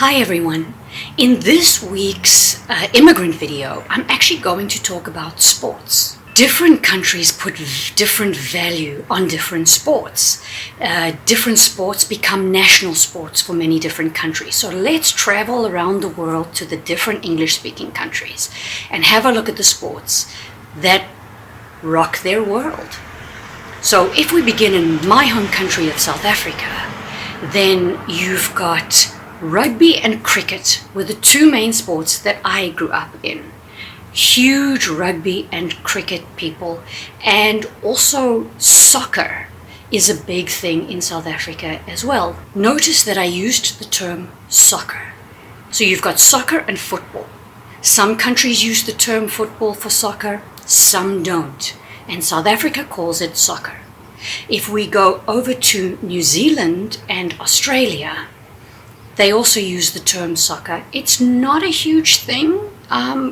Hi everyone. In this week's immigrant video, I'm actually going to talk about sports. Different countries put different value on different sports. Different sports become national sports for many different countries. So let's travel around the world to the different English-speaking countries and have a look at the sports that rock their world. So if we begin in my home country of South Africa, then you've got rugby and cricket were the two main sports that I grew up in. Huge rugby and cricket people, and also soccer is a big thing in South Africa as well. Notice that I used the term soccer. So you've got soccer and football. Some countries use the term football for soccer, some don't, and South Africa calls it soccer. If we go over to New Zealand and Australia, they also use the term soccer. It's not a huge thing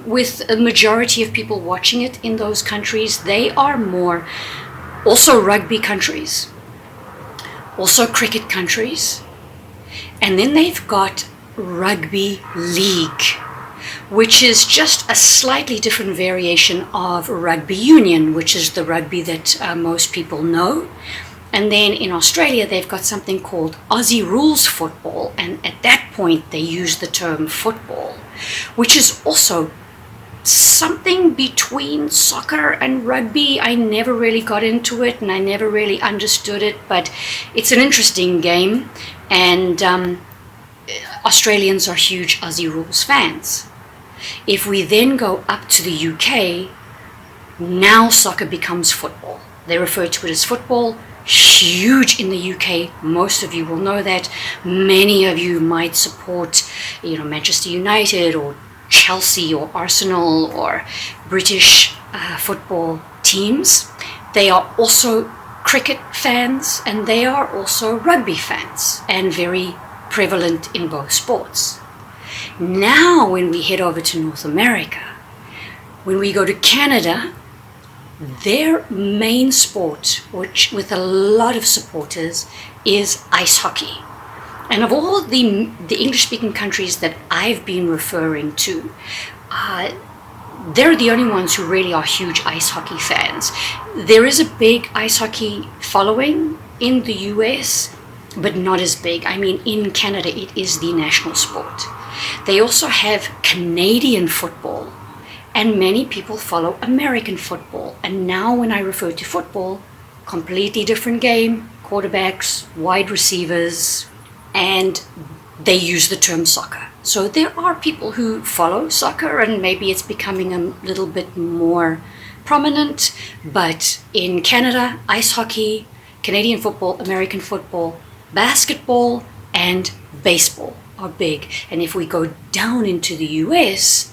with a majority of people watching it in those countries. They are more also rugby countries, also cricket countries, and then they've got rugby league, which is just a slightly different variation of rugby union, which is the rugby that most people know. And then in Australia, they've got something called Aussie rules football. And at that point, they use the term football, which is also something between soccer and rugby. I never really got into it and I never really understood it, but it's an interesting game. And Australians are huge Aussie rules fans. If we then go up to the UK, now soccer becomes football. They refer to it as football. Huge in the UK. Most of you will know that. Many of you might support, Manchester United or Chelsea or Arsenal or British football teams. They are also cricket fans and they are also rugby fans and very prevalent in both sports. Now when we head over to North America, when we go to Canada, their main sport, which with a lot of supporters, is ice hockey. And of all the English-speaking countries that I've been referring to, they're the only ones who really are huge ice hockey fans. There is a big ice hockey following in the US, but not as big. I mean, in Canada, it is the national sport. They also have Canadian football. And many people follow American football. And now when I refer to football, completely different game, quarterbacks, wide receivers, and they use the term soccer. So there are people who follow soccer and maybe it's becoming a little bit more prominent. But in Canada, ice hockey, Canadian football, American football, basketball, and baseball are big. And if we go down into the US,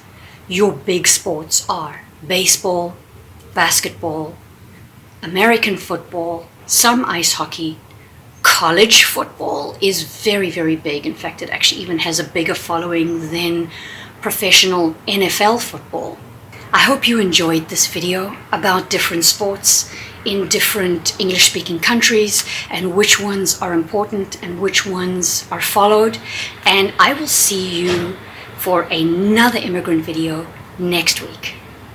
your big sports are baseball, basketball, American football, some ice hockey. College football is very, very big. In fact, it actually even has a bigger following than professional NFL football. I hope you enjoyed this video about different sports in different English-speaking countries and which ones are important and which ones are followed. And I will see you for another immigrant video next week.